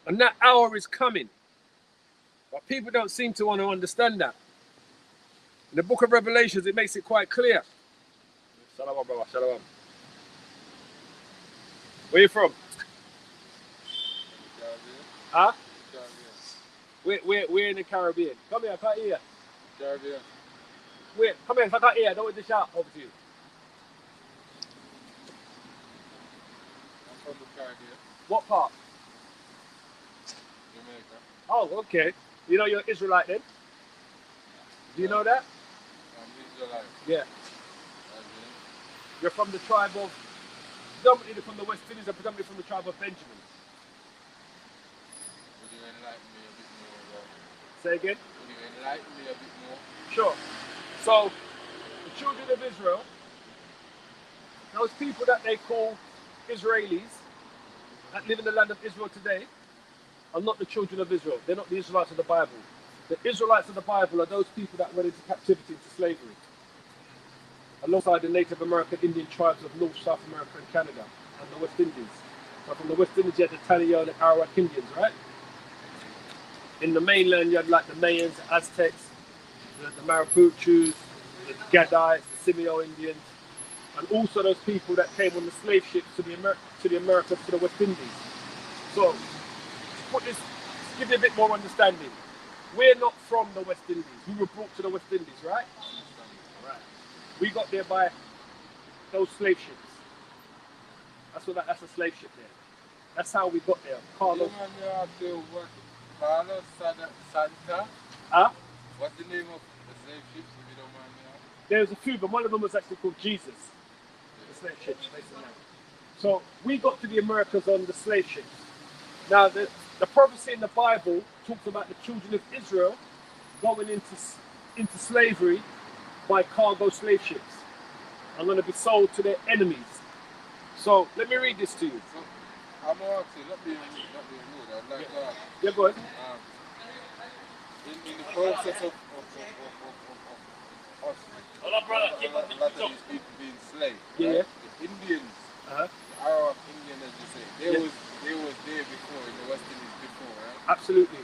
And that hour is coming. But people don't seem to want to understand that. In the book of Revelations, it makes it quite clear. Shalom, brother. Shalom. Where you from? Huh? We're in the Caribbean. Come here, I can't hear. Caribbean. Wait, come here, I can't hear. I don't want to shout over to you. I'm from the Caribbean. What part? Jamaica. Oh, okay. You know you're Israelite then? Do you know that? I'm Israelite. Yeah. You're from the tribe of, predominantly from the West Indies and predominantly from the tribe of Benjamin. Would you enlighten me a bit more about it? Say again? Would you enlighten me a bit more? Sure. So, the children of Israel, those people that they call Israelis, that live in the land of Israel today, are not the children of Israel. They're not the Israelites of the Bible. The Israelites of the Bible are those people that went into captivity, into slavery, alongside the Native American Indian tribes of North, South America and Canada, and the West Indies. So from the West Indies you had the Taino and the Arawak Indians, right? In the mainland you had like the Mayans, the Aztecs, the Marapuchus, the Gadites, the Simeo Indians, and also those people that came on the slave ships to the Americas, to the West Indies. So, to put this, to give you a bit more understanding, we're not from the West Indies. We were brought to the West Indies, right? Right. We got there by those slave ships. That's a slave ship there. That's how we got there. Carlos. Carlos Santa. Huh? What's the name of the slave ships, if you don't mind me asking? There's a few, but one of them was actually called Jesus. The slave ships, basically. So we got to the Americas on the slave ships. Now, the prophecy in the Bible talks about the children of Israel going into slavery by cargo slave ships. I'm going to be sold to their enemies. So let me read this to you. So, I'm asking, not being rude, I'd like to ask. Yeah, go ahead. In the process of us, a lot of these people being slaves, Yeah. right? The Indians, the Arawak Indian, as you say, they was there before, in the West Indies before, right? Absolutely.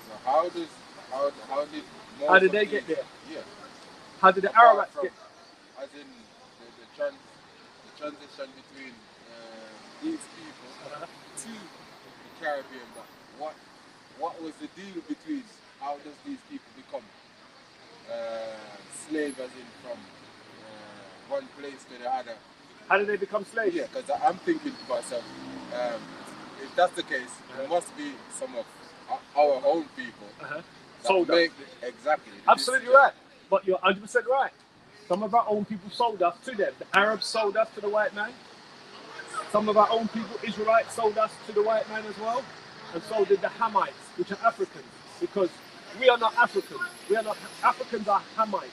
So how did they get there? Yeah. How did the Apart Arawaks from, get? as in the transition between these people to the Caribbean, but what was the deal between, how does these people become slaves, as in from one place to the other? How did they become slaves? Yeah, because I'm thinking to myself, if that's the case, there must be some of our own people that Sold make us. exactly. Absolutely right. But you're 100% right. Some of our own people sold us to them. The Arabs sold us to the white man. Some of our own people, Israelites, sold us to the white man as well. And so did the Hamites, which are Africans. Because we are not Africans. Africans are Hamites.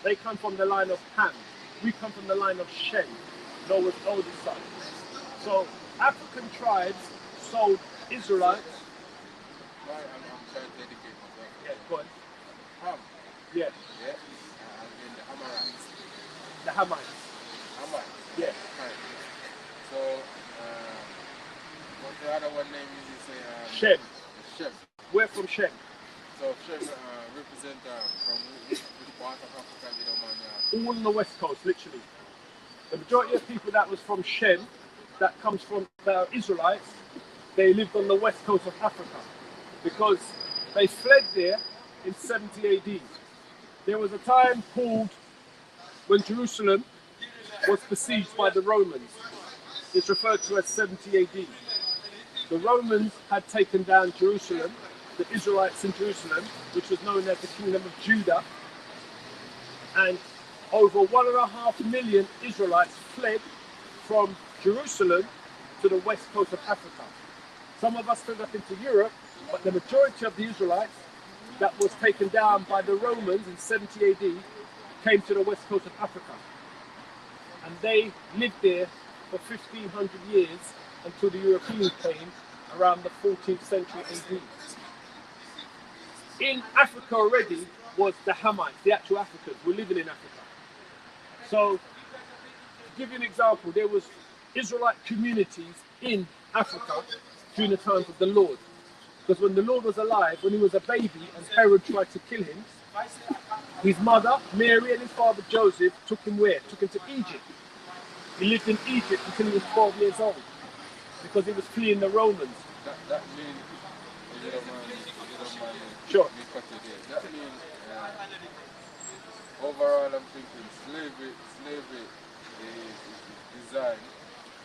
They come from the line of Ham. We come from the line of Shem, Noah's oldest son. So African tribes sold Israelites. I'm trying to educate myself. Yeah, go on. Ham. Yeah. Yeah. And then the Amorites. The Hamites. Hamites. Yeah. Right. So, what's the other one name you say? Shem. Shem. We're from Shem. So Shem represent from which part of Africa, you don't mind me asking? All on the west coast, literally. The majority of people that was from Shem, that comes from the Israelites, they lived on the west coast of Africa because they fled there in 70 AD. There was a time called when Jerusalem was besieged by the Romans. It's referred to as 70 AD. The Romans had taken down Jerusalem, the Israelites in Jerusalem, which was known as the Kingdom of Judah, and over 1.5 million Israelites fled from Jerusalem to the west coast of Africa. Some of us fled up into Europe, but the majority of the Israelites that was taken down by the Romans in 70 AD came to the west coast of Africa. And they lived there for 1,500 years until the Europeans came around the 14th century AD. In Africa already was the Hamites, the actual Africans who were living in Africa. So, to give you an example, there was Israelite communities in Africa during the times of the Lord. Because when the Lord was alive, when he was a baby and Herod tried to kill him, his mother, Mary, and his father, Joseph, took him where? Took him to Egypt. He lived in Egypt until he was 12 years old because he was fleeing the Romans. That means, if you don't mind Sure. me cut you there. That means, overall, I'm thinking slavery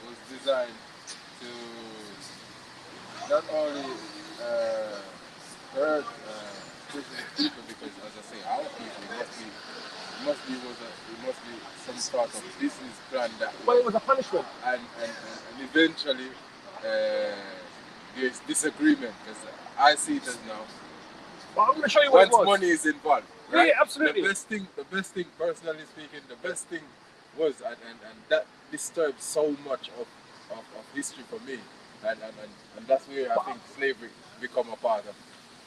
was designed to not only hurt Christian people, because as I say, our people it must be some sort of business plan that. Well, it was a punishment. And eventually there's disagreement, because I see it as now. Well, I'm going to show you what once it was. money is involved, right? Yeah, absolutely. The best thing, personally speaking, the best thing was, and that disturbed so much of history for me, and that's where I think slavery become a part of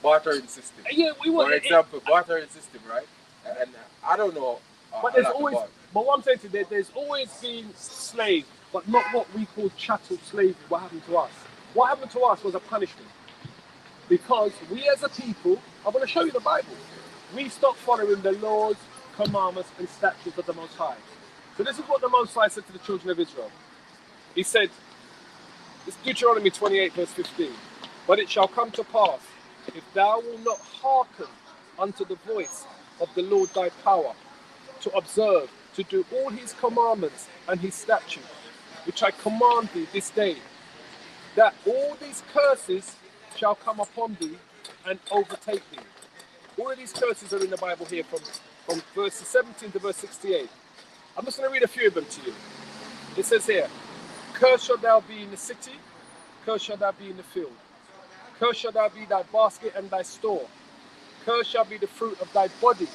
bartering system. Yeah, for example, bartering system, right? And I don't know. But there's always, but what I'm saying to you, there's always been slaves, but not what we call chattel slavery. What happened to us? What happened to us was a punishment. Because we as a people, I'm going to show you the Bible, we stopped following the laws, commandments, and statutes of the Most High. So this is what the Most High said to the children of Israel. He said, it's Deuteronomy 28 verse 15, but it shall come to pass, if thou wilt not hearken unto the voice of the Lord thy power, to observe, to do all his commandments and his statutes, which I command thee this day, that all these curses shall come upon thee and overtake thee. All of these curses are in the Bible here from verse 17 to verse 68. I'm just going to read a few of them to you. It says here, cursed shall thou be in the city, cursed shall thou be in the field. Cursed shall thou be thy basket and thy store. Cursed shall be the fruit of thy body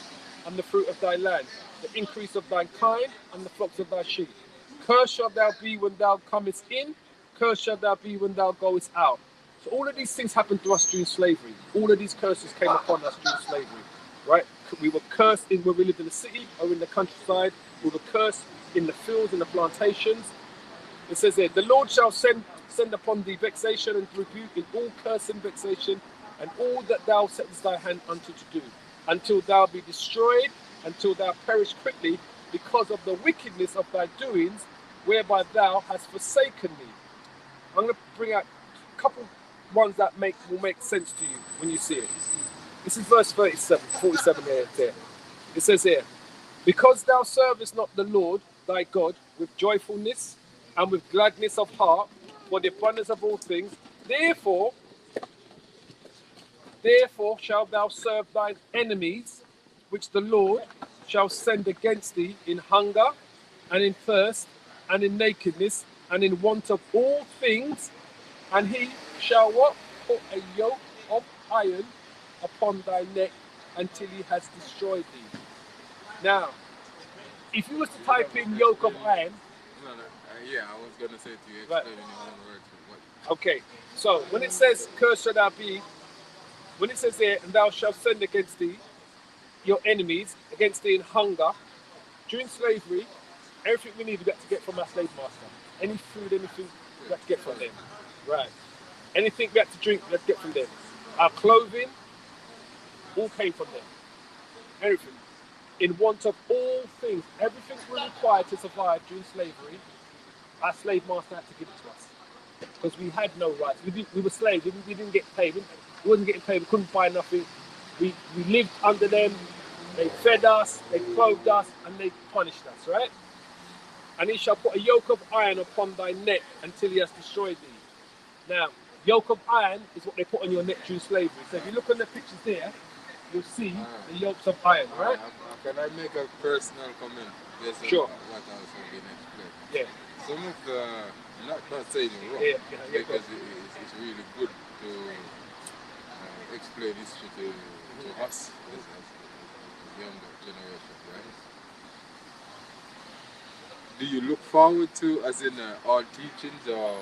and the fruit of thy land, the increase of thy kind and the flocks of thy sheep. Cursed shall thou be when thou comest in, cursed shall thou be when thou goest out. So all of these things happened to us during slavery. All of these curses came upon us during slavery, right? We were cursed when we lived in the city or in the countryside. We were cursed in the fields and the plantations. It says here, the Lord shall send upon thee vexation and rebuke in all curse and vexation, and all that thou settest thy hand unto to do, until thou be destroyed, until thou perish quickly, because of the wickedness of thy doings, whereby thou hast forsaken me. I'm going to bring out a couple ones that will make sense to you when you see it. This is verse 47 there. It says here, because thou servest not the Lord thy God with joyfulness and with gladness of heart, for the abundance of all things, therefore shalt thou serve thine enemies, which the Lord shall send against thee in hunger and in thirst and in nakedness and in want of all things, and he shall what? Put a yoke of iron upon thy neck until he has destroyed thee. Now, if you was to type in yoke of iron, yeah, I was going to say to you, explain in your own words. Okay, so when it says, cursed shall thou be, when it says there, and thou shalt send against thee your enemies, against thee in hunger, during slavery, everything we need we got to get from our slave master. Any food, anything we got to get from them. Right. Anything we had to drink, we had to get from them. Our clothing, all came from them. Everything. In want of all things, everything we required to survive during slavery, our slave master had to give it to us. Because we had no rights. We were slaves. We didn't get paid. We wasn't getting paid. We couldn't buy nothing. We lived under them. They fed us, they clothed us, and they punished us, right? And he shall put a yoke of iron upon thy neck until he has destroyed thee. Now, yoke of iron is what they put on your neck during slavery. So if you look on the pictures there, you'll see the yokes of iron, right? Can I make a personal comment? Yes, sure. What I was going to explain. Yeah. Some of the, not saying it wrong, because it's really good to explain history to us as younger generation, right? Do you look forward to, as in all teachings or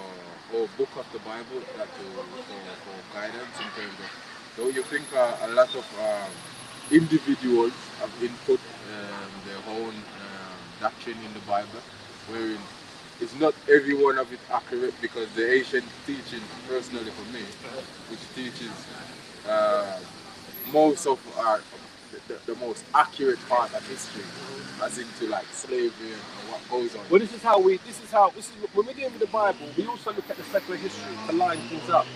book of the Bible that for guidance in terms of, so you think a lot of individuals have input their own doctrine in the Bible, wherein it's not every one of it accurate, because the ancient teaching, personally for me, which teaches most of our the most accurate part of history, as into like slavery and what goes on. Well, this is when we're dealing with the Bible, we also look at the secular history to line things up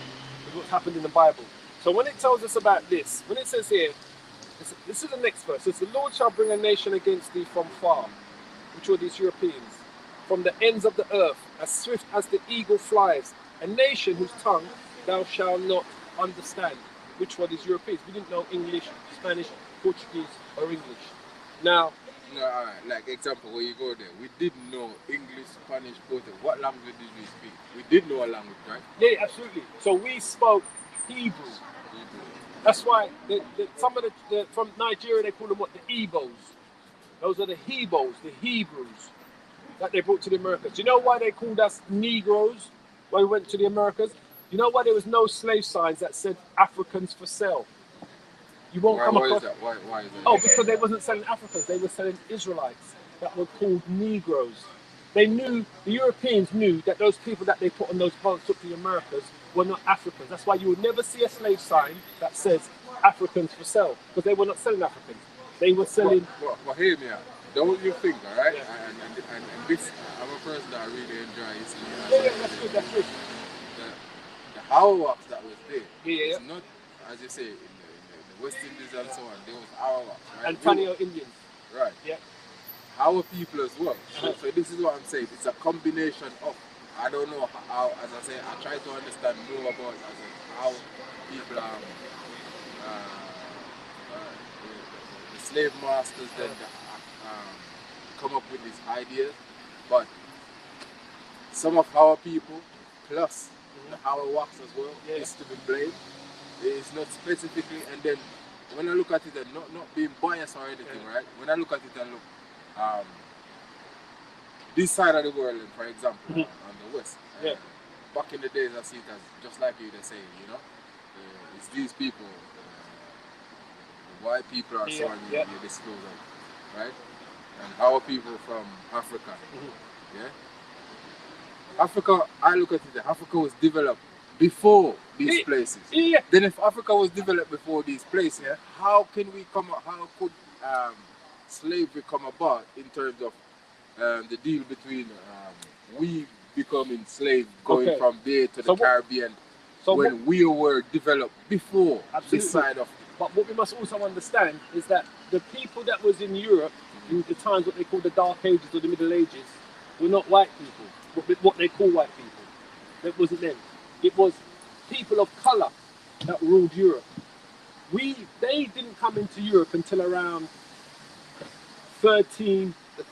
with what's happened in the Bible. So when it tells us about this, when it says here, this is the next verse. It says, the Lord shall bring a nation against thee from far, which are these Europeans, from the ends of the earth, as swift as the eagle flies, a nation whose tongue thou shalt not understand. Which were these Europeans? We didn't know English, Spanish, Portuguese, or English. Now, no, alright, like example, where you go there, we didn't know English, Spanish, Portuguese. What language did we speak? We did know a language, right? yeah, absolutely. So we spoke Hebrew. That's why some of from Nigeria, they call them what? The Igbos. Those are the Hebos, the Hebrews that they brought to the Americas. Do you know why they called us Negroes when we went to the Americas? You know why there was no slave signs that said Africans for sale? You won't come across. Why is that? Oh, because they wasn't selling Africans, they were selling Israelites that were called Negroes. They knew, the Europeans knew that those people that they put on those boats up to the Americas were not Africans. That's why you would never see a slave sign that says Africans for sale, because they were not selling Africans. They were selling. But hear me out. Don't you think, alright? Yeah. And this, I'm a person that really enjoy history. Yeah, that's good, that's good. The Howaks that was there, Yeah. it's not, as you say, in the West Indies and so on, there was Howaks, right? Antonio Indians. Right. Yeah. Our people as well. So this is what I'm saying. It's a combination of, I don't know how, as I say, I try to understand more about how people the slave masters then come up with these ideas. But some of our people, plus the Howaks as well, is to be blamed. It's not specifically, and then when I look at it, and not being biased or anything, right? When I look at it and look, this side of the world, for example, on the west, back in the days, I see it as just like you, they say, you know, it's these people, the white people are so on you disclose of, right? And our people from Africa, Africa, I look at it, Africa was developed before these places. Then if Africa was developed before these places, how can we how could slavery come about in terms of the deal between we becoming enslaved, going from there to the Caribbean, when we were developed before this side of. But what we must also understand is that the people that was in Europe in the times what they call the Dark Ages or the Middle Ages were not white people, what they call white people. That wasn't them. It was people of colour that ruled Europe. They didn't come into Europe until around the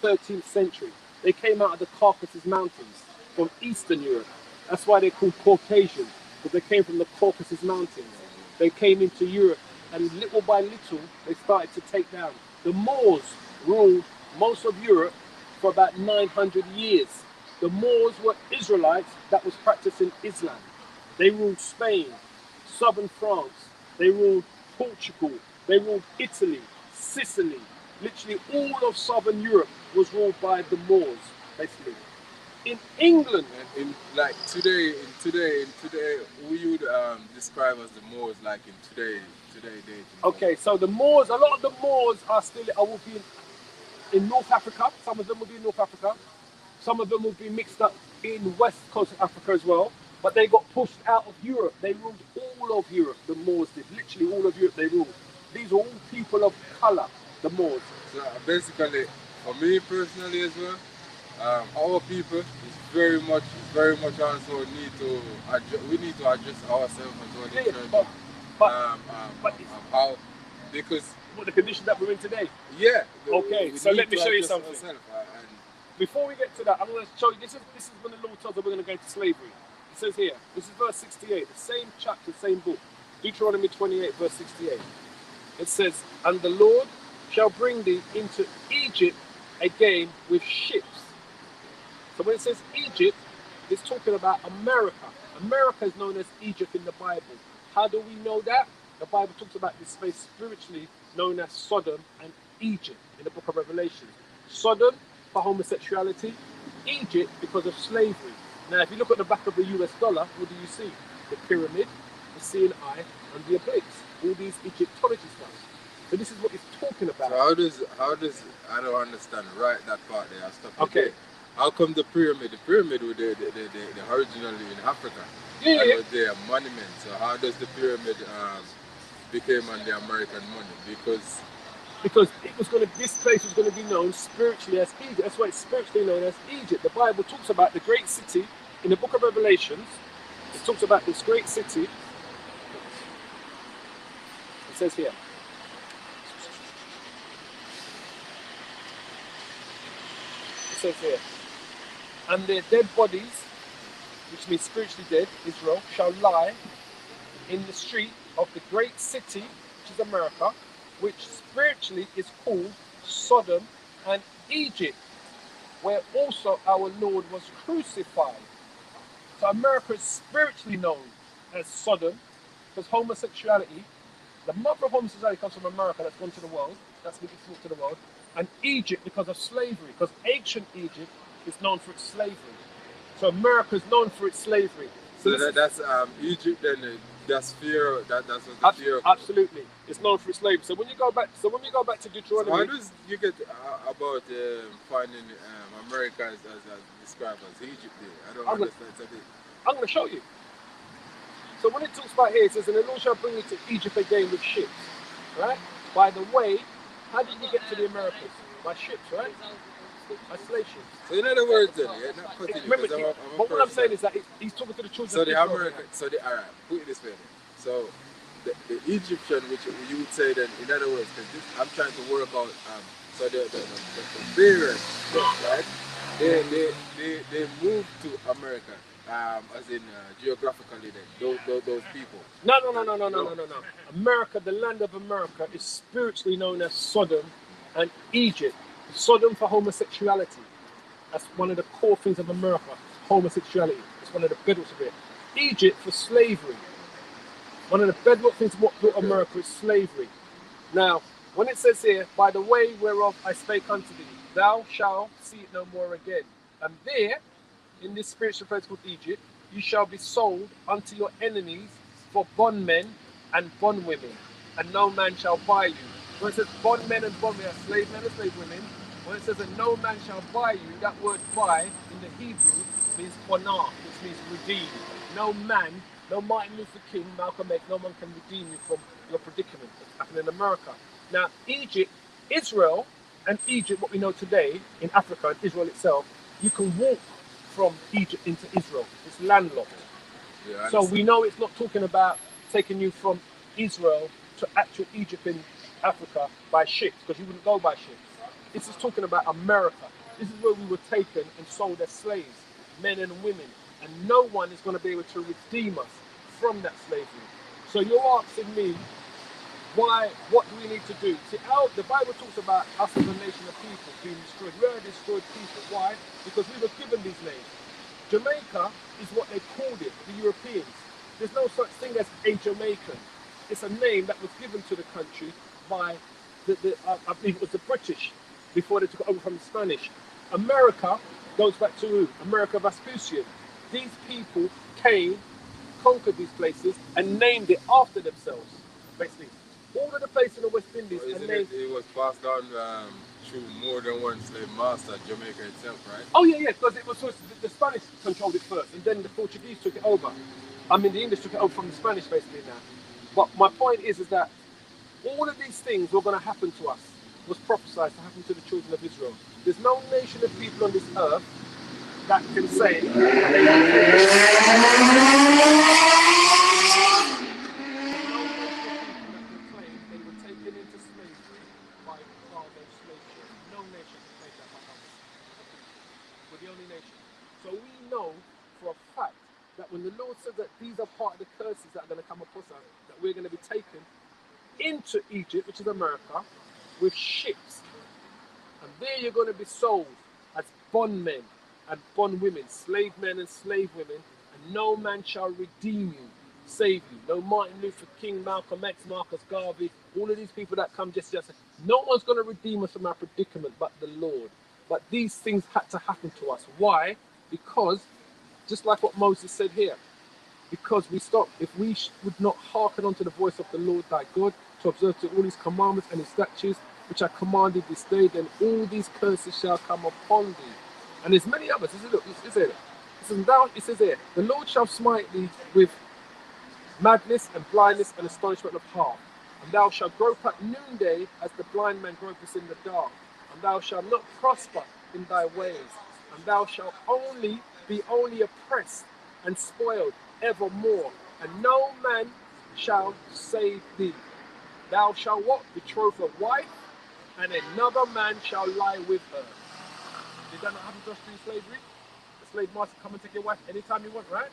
13th century. They came out of the Caucasus Mountains from Eastern Europe. That's why they're called Caucasian, because they came from the Caucasus Mountains. They came into Europe, and little by little, they started to take down. The Moors ruled most of Europe for about 900 years. The Moors were Israelites that was practicing Islam. They ruled Spain, southern France, they ruled Portugal, they ruled Italy, Sicily. Literally all of southern Europe was ruled by the Moors, basically. In England, in like today, who you would describe as the Moors, like in today date? Okay, so the Moors, a lot of the Moors are still, will be in North Africa. Some of them will be in North Africa. Some of them will be mixed up in West Coast of Africa as well. But they got pushed out of Europe. They ruled all of Europe, the Moors did. Literally all of Europe they ruled. These are all people of colour, the Moors. So basically, for me personally as well, our people is very much also need to adjust. We need to adjust ourselves as well in terms of how, because what the condition that we're in today. Yeah. Okay, so let me show you something. Before we get to that, I'm going to show you. This is when the Lord tells us we're going to go into slavery. It says here, this is verse 68, the same chapter, same book, Deuteronomy 28, verse 68. It says, and the Lord shall bring thee into Egypt again with ships. So when it says Egypt, it's talking about America. America is known as Egypt in the Bible. How do we know that? The Bible talks about this space spiritually known as Sodom and Egypt in the book of Revelation. Sodom for homosexuality, Egypt because of slavery. Now, if you look at the back of the US dollar, what do you see? The pyramid, the seeing eye, and the eclipse. All these Egyptology stuff. So this is what it's talking about. So how does I don't understand right that part there. I stop you Okay. there. How come the pyramid with the originally in Africa? Yeah. And was there a monument. So how does the pyramid became on the American money? Because it was going to, this place was going to be known spiritually as Egypt. That's why it's spiritually known as Egypt. The Bible talks about the great city in the book of Revelations. It talks about this great city. It says here. It says here. And their dead bodies, which means spiritually dead, Israel, shall lie in the street of the great city, which is America, which spiritually is called Sodom and Egypt, where also our Lord was crucified. So America is spiritually known as Sodom, because homosexuality, the mother of homosexuality comes from America, that's gone to the world, that's been brought to the world, and Egypt because of slavery, because ancient Egypt is known for its slavery. So America is known for its slavery. So that's Egypt then. That's fear. That's what the fear. Absolutely, it's known for its slavery. So when you go back, to Deuteronomy. So how does you get about finding America as described as Egypt? There, I don't understand. I'm going to show you. So when it talks about here, it says, "And the Lord shall bring you to Egypt again with ships." Right? By the way, how did you get to the Americas? By ships, right? By slave ships. So in other words, then, not continue. Remember, but what I'm saying is that he's talking to the children. So the American, all right, put it this way. Then. So the Egyptian, which you would say then, in other words, because I'm trying to work out. So the bearers, right? They moved to America. As in geographically, then those people. No. America, the land of America, is spiritually known as Sodom and Egypt. Sodom for homosexuality. That's one of the core things of America. Homosexuality. It's one of the bedrocks of it. Egypt for slavery. One of the bedrock things of what built America is slavery. Now, when it says here, by the way whereof I spake unto thee, thou shalt see it no more again. And there, in this spiritual place called Egypt, you shall be sold unto your enemies for bondmen and bondwomen, and no man shall buy you. When it says bondmen and bondwomen, slave men and slave women, when it says that no man shall buy you, that word buy in the Hebrew means qanah, which means redeem. No man, no Martin Luther King, Malcolm X, no one can redeem you from your predicament. It's happening in America. Now, Egypt, Israel, and Egypt, what we know today in Africa and Israel itself, you can walk from Egypt into Israel. It's landlocked. Yeah, so we know it's not talking about taking you from Israel to actual Egypt in Africa by ships, because you wouldn't go by ships. This is talking about America. This is where we were taken and sold as slaves, men and women, and no one is going to be able to redeem us from that slavery. So you're asking me, what do we need to do? See, the Bible talks about us as a nation of people being destroyed. We are destroyed people. Why? Because we were given these names. Jamaica is what they called it, the Europeans. There's no such thing as a Jamaican. It's a name that was given to the country by I believe it was the British before they took it over from the Spanish. America goes back to who? America Vespucian. These people came, conquered these places, and named it after themselves, basically. All of the places in the West Indies are named. It was passed down through more than one slave master, Jamaica itself, right? Oh yeah, because it was the Spanish controlled it first, and then the Portuguese took it over. I mean, the English took it over from the Spanish, basically now. But my point is that all of these things were going to happen to us. Was prophesied to happen to the children of Israel. There's no nation of people on this earth that can say. So we know for a fact that when the Lord said that these are part of the curses that are going to come upon us, that we're going to be taken into Egypt, which is America, with ships. And there you're going to be sold as bondmen and bondwomen, slave men and slave women, and no man shall redeem you, save you. No Martin Luther King, Malcolm X, Marcus Garvey, all of these people that come just no one's going to redeem us from our predicament but the Lord. But these things had to happen to us. Why? Because, just like what Moses said here, because if we would not hearken unto the voice of the Lord thy God, to observe to all his commandments and his statutes, which I commanded this day, then all these curses shall come upon thee. And there's many others. It says here, the Lord shall smite thee with madness and blindness and astonishment of heart. And thou shalt grope at noonday as the blind man gropeth in the dark. And thou shalt not prosper in thy ways. And thou shalt be oppressed and spoiled evermore. And no man shall save thee. Thou shalt what? Betroth a wife, and another man shall lie with her. Did that not happen to us through slavery? The slave master come and take your wife anytime you want, right?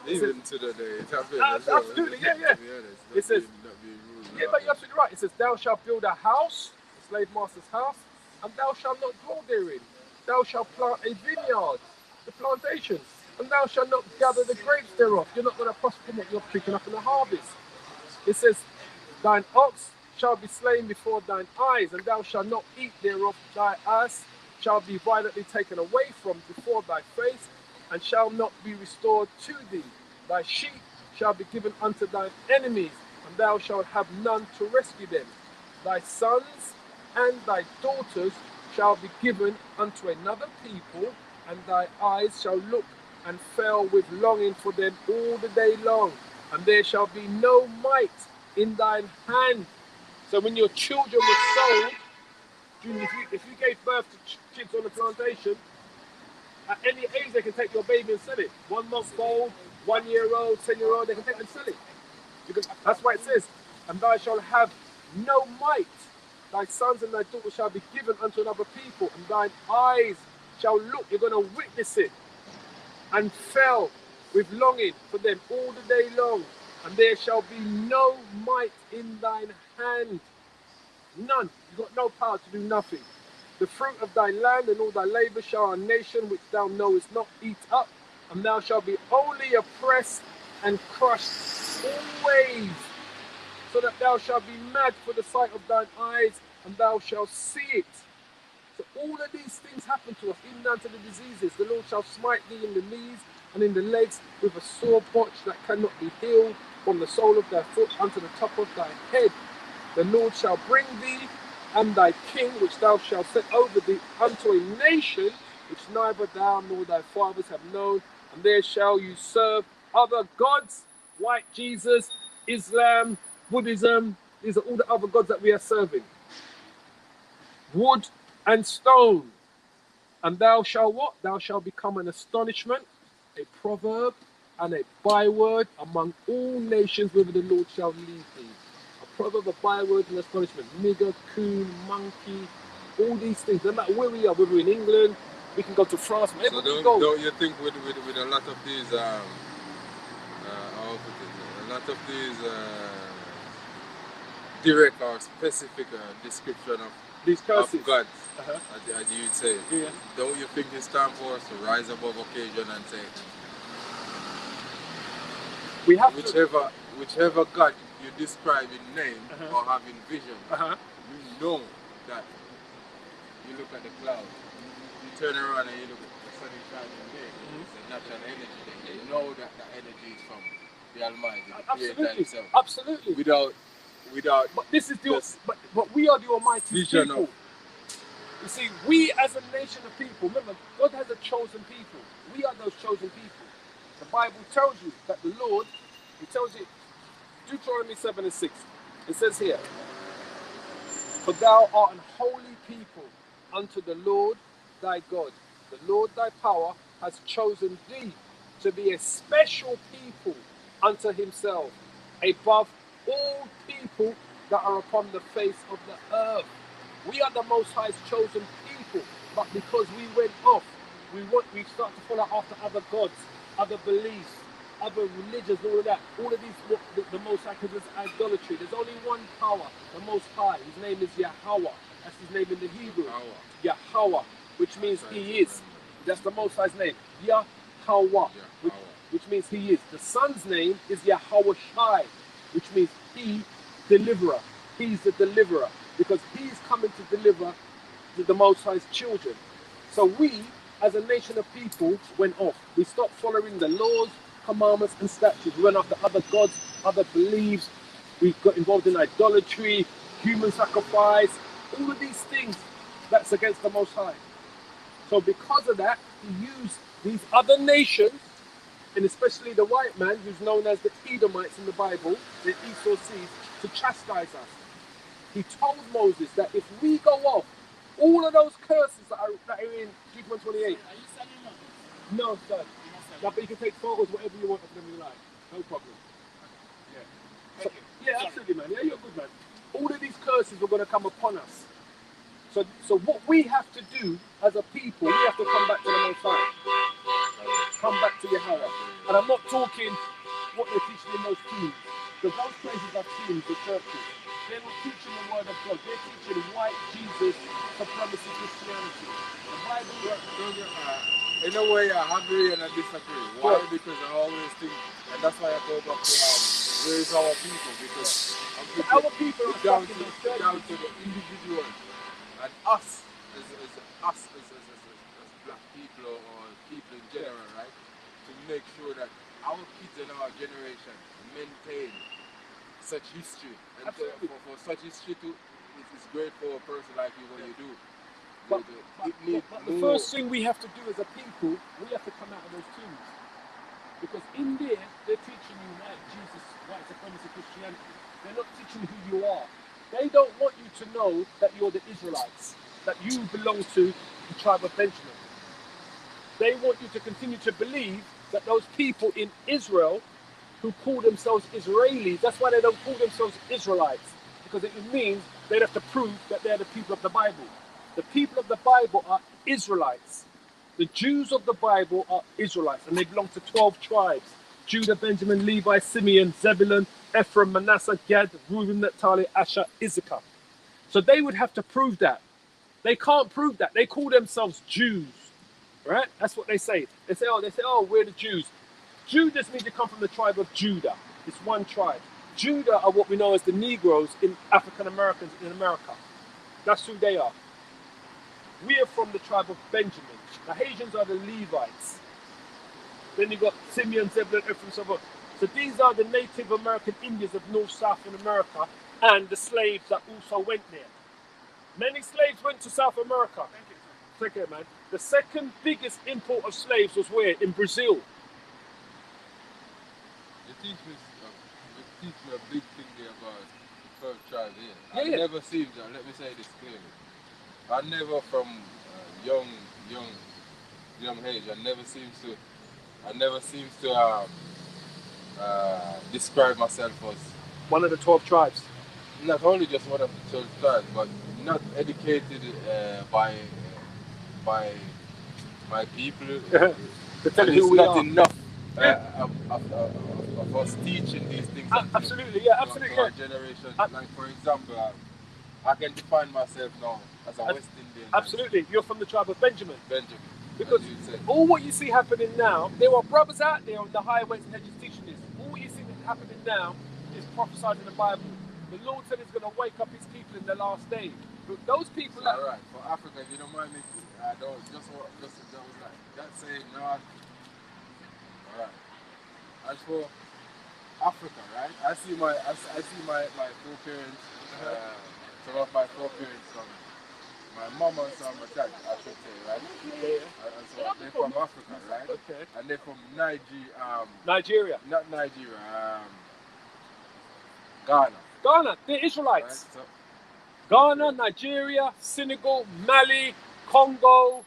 Even to the day, it happens as well. Absolutely, yeah. To be honest, It says, not being rude. yeah, but you're absolutely right. It says, thou shalt build a house, the slave master's house, and thou shalt not dwell therein. Thou shalt plant a vineyard, the plantation, and thou shalt not gather the grapes thereof. You're not going to prosper from what you're picking up in the harvest. It says, thine ox shall be slain before thine eyes, and thou shalt not eat thereof. Thy ass shall be violently taken away from before thy face, and shall not be restored to thee. Thy sheep shall be given unto thine enemies, and thou shalt have none to rescue them. Thy sons and thy daughters shall be given unto another people, and thy eyes shall look and fail with longing for them all the day long, and there shall be no might in thine hand. So when your children were sold, if you gave birth to kids on the plantation, at any age they can take your baby and sell it. 1 month old, 1 year old, 10-year-old, they can take and sell it. Because that's why it says, and thou shalt have no might. Thy sons and thy daughters shall be given unto another people, and thine eyes shall look, you're going to witness it, and fell with longing for them all the day long, and there shall be no might in thine hand. None. You've got no power to do nothing. The fruit of thy land and all thy labour shall a nation which thou knowest not eat up, and thou shalt be only oppressed and crushed always, so that thou shalt be mad for the sight of thine eyes, and thou shalt see it. So all of these things happen to us, even down to the diseases. The Lord shall smite thee in the knees and in the legs with a sore botch that cannot be healed, from the sole of thy foot unto the top of thy head. The Lord shall bring thee and thy king, which thou shalt set over thee, unto a nation which neither thou nor thy fathers have known, and there shall you serve other gods, white Jesus, Islam, Buddhism. These are all the other gods that we are serving. Wood and stone. And thou shalt what? Thou shalt become an astonishment, a proverb, and a byword among all nations, whither the Lord shall lead thee. A proverb, a byword, and astonishment. Nigger, coon, monkey, all these things. No matter where we are, whether we're in England, we can go to France, wherever we go. Don't you think with a lot of these, a lot of these direct or specific description of these curses of gods, as you'd say, yeah. Don't you think it's time for us to rise above occasion and say, we have whichever God you describe in name or have in vision, you know that you look at the cloud, you turn around and you look at the sun shining there, it's a natural energy there. You know that the energy is from the Almighty, the Creator Himself. Absolutely. Without but this is but we are the Almighty people. You see, we as a nation of people, remember, God has a chosen people. We are those chosen people. The Bible tells you that the Lord, He tells you, Deuteronomy 7:6, it says here, for thou art an holy people unto the Lord thy God. The Lord thy power has chosen thee to be a special people unto Himself, above all people that are upon the face of the earth. We are the Most High's chosen people, but because we went off, we start to follow after other gods, other beliefs, other religions, all of that. All of these, the Most High, because it's idolatry. There's only one power, the Most High. His name is Yahweh. That's His name in the Hebrew. Yahweh, which means He is. That's the Most High's name. Yahweh, which means He is. The Son's name is Yahweh Shai, which means He, deliverer. He's the deliverer, because He's coming to deliver the Most High's children. So we, as a nation of people, went off. We stopped following the laws, commandments, and statutes. We went after other gods, other beliefs. We got involved in idolatry, human sacrifice, all of these things that's against the Most High. So because of that, he used these other nations, and especially the white man, who's known as the Edomites in the Bible, the Esau seeds, to chastise us. He told Moses that if we go off, all of those curses that are in Deuteronomy 28. Are you selling nothing? No, sir. No, but you can take photos, whatever you want of them you like. No problem. Yeah. So, yeah, absolutely, man. Yeah, you're good, man. All of these curses are going to come upon us. So what we have to do as a people, we have to come back to the Most High. Come back to Yahweh. And I'm not talking what they're teaching in those teams. Because those places are teams, the churches. They're not teaching the word of God. They're teaching white Jesus, supremacy Christianity. The Bible. In a way, I agree and I disagree. Why? What? Because I always think, and that's why I go back to where is our people? Because Our people are down stuck in those down churches. to the individual, and us as black people or people in general, right? To make sure that our kids and our generation maintain such history, and for such history to, it's great for a person like you when you do. But the more. first thing we have to do as a people, we have to come out of those tombs. Because in there, they're teaching you white Jesus, white supremacy Christianity. They're not teaching who you are. They don't want you to know that you're the Israelites, that you belong to the tribe of Benjamin. They want you to continue to believe that those people in Israel who call themselves Israelis, that's why they don't call themselves Israelites, because it means they'd have to prove that they're the people of the Bible. The people of the Bible are Israelites. The Jews of the Bible are Israelites, and they belong to 12 tribes: Judah, Benjamin, Levi, Simeon, Zebulun, Ephraim, Manasseh, Gad, Reuben, Naphtali, Asher, Issachar. So they would have to prove that. They can't prove that. They call themselves Jews, right? That's what they say. They say, oh, we're the Jews. Jew just means to come from the tribe of Judah. It's one tribe. Judah are what we know as the Negroes in African Americans in America. That's who they are. We are from the tribe of Benjamin. The Haitians are the Levites. Then you got Simeon, Zebulun, Ephraim, so on. So these are the Native American Indians of North, South in America, and the slaves that also went there. Many slaves went to South America. Take care, man. The second biggest import of slaves was where? In Brazil. You teach me a big thing there about the first tribe here. Yeah. Never seen that. Let me say this clearly. I never, from young age, I never seems to describe myself as One of the 12 tribes. not only just one of the 12 tribes, but not educated by my people. To tell And you who we it's not are. enough of us teaching these things. Absolutely, yeah, To absolutely. our generation. Like, for example, I can define myself now as a West Indian. Absolutely. You're from the tribe of Benjamin. Benjamin. Because as you said. all what you see happening now, there are brothers out there on the highways and hedges teaching this. All what you see happening now is prophesied in the Bible. The Lord said he's going to wake up his people in the last day. But those people that... Alright, for Africa, if you don't mind me, I don't, just that was like, that saying, no. Alright. As for Africa, right, I see my foreparents, some of my foreparents from my mom and some of my dad, I should say, right? Yeah. And so they're from Africa, right? Okay. And they're from Nigeria. Nigeria. Not Nigeria, Ghana. Ghana, they're Israelites. Right? So, Ghana, Nigeria, Senegal, Mali, Congo,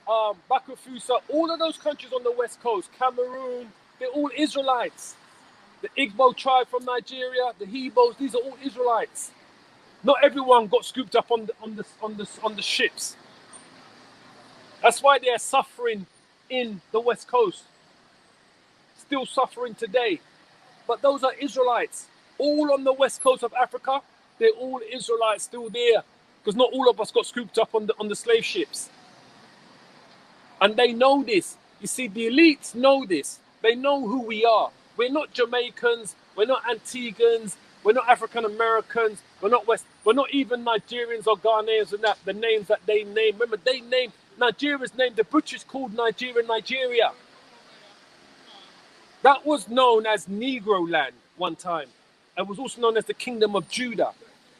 Bakufusa, all of those countries on the west coast, Cameroon, they're all Israelites. The Igbo tribe from Nigeria, the Hebos, these are all Israelites. Not everyone got scooped up on the ships. That's why they're suffering in the west coast. Still suffering today. But those are Israelites. All on the west coast of Africa, they're all Israelites still there. Because not all of us got scooped up on the slave ships. And they know this. You see, the elites know this. They know who we are. We're not Jamaicans. We're not Antiguans. We're not African Americans. We're not West. We're not even Nigerians or Ghanaians and that. The names that they name. Remember, they named Nigeria's name. The British called Nigeria. That was known as Negro land one time. It was also known as the Kingdom of Judah.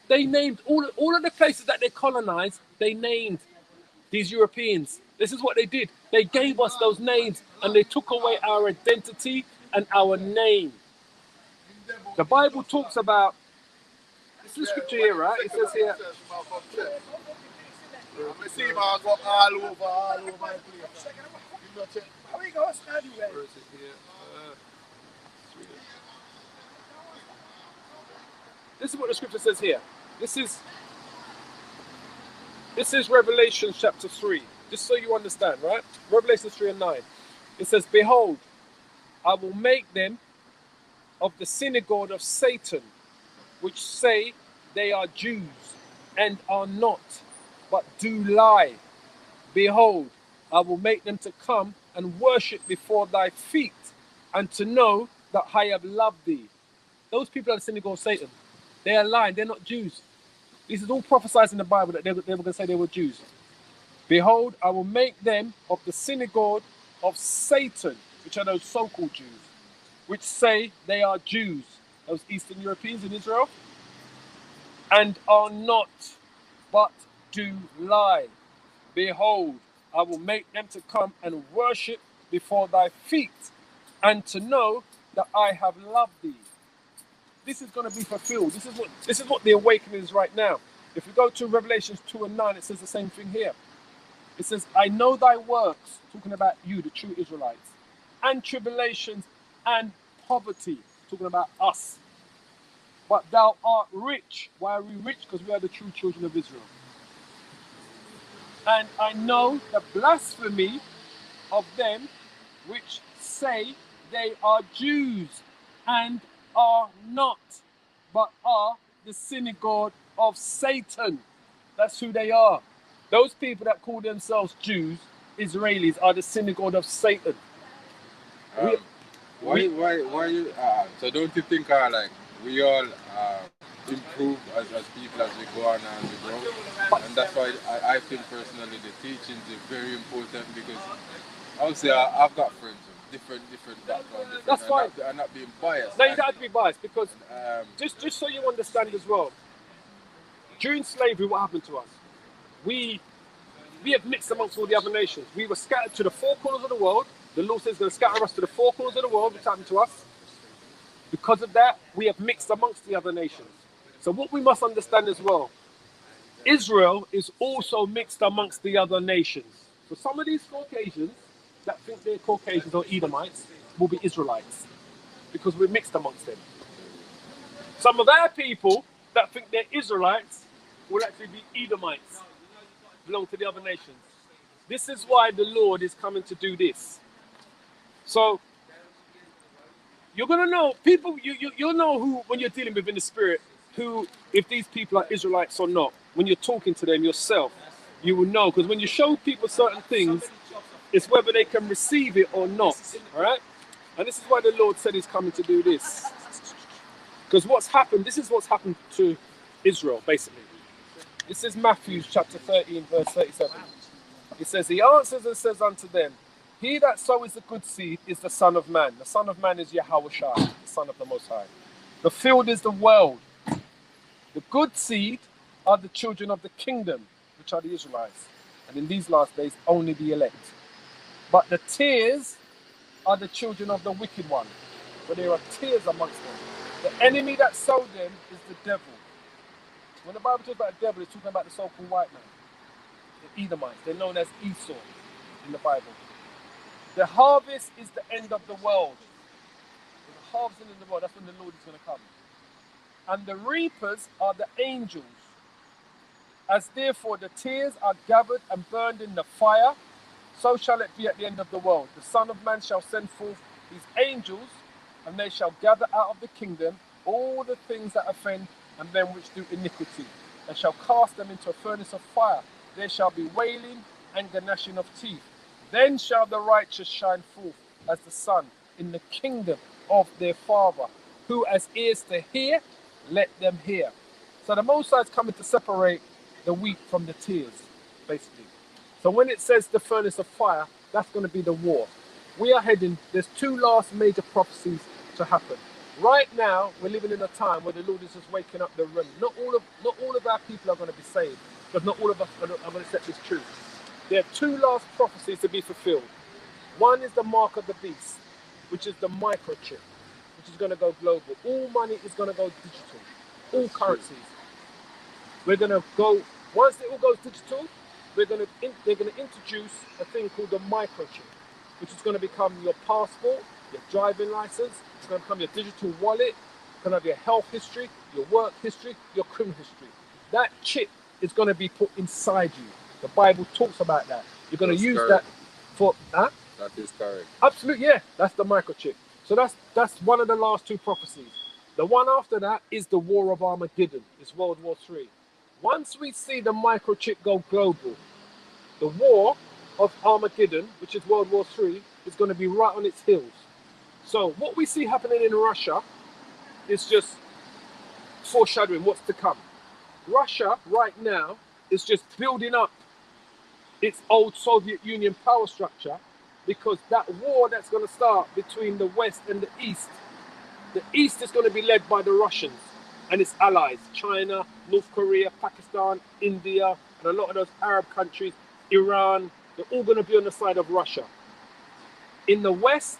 They named all of the places that they colonized. They named these Europeans. This is what they did. They gave us those names and they took away our identity and our name. The Bible talks about, this is the scripture here, right? It says here. I see him go all over my place. How we go study, Where is it here? This is what the scripture says here. This is Revelation chapter 3. Just so you understand, right? Revelation 3 and 9. It says, behold, I will make them of the synagogue of Satan, which say they are Jews and are not, but do lie. Behold, I will make them to come and worship before thy feet, and to know that I have loved thee. Those people are the synagogue of Satan. They are lying. They're not Jews. This is all prophesied in the Bible that they were going to say they were Jews. Behold, I will make them of the synagogue of Satan, which are those so-called Jews, which say they are Jews, those Eastern Europeans in Israel, and are not, but do lie. Behold, I will make them to come and worship before thy feet, and to know that I have loved thee. This is going to be fulfilled. This is what the awakening is right now. If we go to Revelations 2 and 9, it says the same thing here. It says, I know thy works, talking about you, the true Israelites, and tribulations and poverty, talking about us. But thou art rich. Why are we rich? Because we are the true children of Israel. And I know the blasphemy of them which say they are Jews and are not, but are the synagogue of Satan. That's who they are. Those people that call themselves Jews, Israelis, are the synagogue of Satan. Why you? So don't you think like we all improve as people as we go on and we grow? And that's why I think personally the teachings are very important, because obviously I've got friends of different backgrounds. That's fine. I'm not being biased. No, you don't have to be biased, because just so you understand as well, during slavery, what happened to us? We have mixed amongst all the other nations. We were scattered to the four corners of the world. The Lord says he's going to scatter us to the four corners of the world, which happened to us. Because of that, we have mixed amongst the other nations. So what we must understand as well, Israel is also mixed amongst the other nations. So some of these Caucasians that think they're Caucasians or Edomites will be Israelites, because we're mixed amongst them. Some of our people that think they're Israelites will actually be Edomites, belong to the other nations. This is why the Lord is coming to do this. So you're going to know people, you'll know who, when you're dealing with in the spirit, who, if these people are Israelites or not. When you're talking to them yourself, you will know. Because when you show people certain things, it's whether they can receive it or not. All right? And this is why the Lord said he's coming to do this. Because what's happened, this is what's happened to Israel, basically. It says Matthew chapter 13, verse 37. It says, he answers and says unto them, he that sows the good seed is the Son of Man. The Son of Man is Yahushua, the Son of the Most High. The field is the world. The good seed are the children of the kingdom, which are the Israelites. And in these last days, only the elect. But the tares are the children of the wicked one. For there are tares amongst them. The enemy that sowed them is the devil. When the Bible talks about the devil, it's talking about the so-called white man. The Edomites. They're known as Esau in the Bible. The harvest is the end of the world. There's a harvest in the world. That's when the Lord is going to come. And the reapers are the angels. As therefore the tares are gathered and burned in the fire, so shall it be at the end of the world. The Son of Man shall send forth his angels, and they shall gather out of the kingdom all the things that offend and them which do iniquity, and shall cast them into a furnace of fire. There shall be wailing and gnashing of teeth. Then shall the righteous shine forth as the sun in the kingdom of their Father. Who has ears to hear, let them hear. So the Most High is coming to separate the wheat from the tears, basically. So when it says the furnace of fire, that's going to be the war. We are heading, there's two last major prophecies to happen. Right now, we're living in a time where the Lord is just waking up the remnant. Not all of our people are going to be saved, because not all of us are going to accept this truth. There are two last prophecies to be fulfilled. One is the mark of the beast, which is the microchip, which is going to go global. All money is going to go digital. All currencies. We're going to go, once it all goes digital, they're going to introduce a thing called the microchip, which is going to become your passport, your driving license. It's going to become your digital wallet. It's going to have your health history, your work history, your criminal history. That chip is going to be put inside you. The Bible talks about that. You're going to use that for that. That is correct. Absolutely, yeah. That's the microchip. So that's one of the last two prophecies. The one after that is the War of Armageddon. It's World War III. Once we see the microchip go global, the War of Armageddon, which is World War III, is going to be right on its heels. So what we see happening in Russia is just foreshadowing what's to come. Russia right now is just building up its old Soviet Union power structure, because that war that's going to start between the West and the East is going to be led by the Russians and its allies, China, North Korea, Pakistan, India, and a lot of those Arab countries, Iran. They're all going to be on the side of Russia. In the West,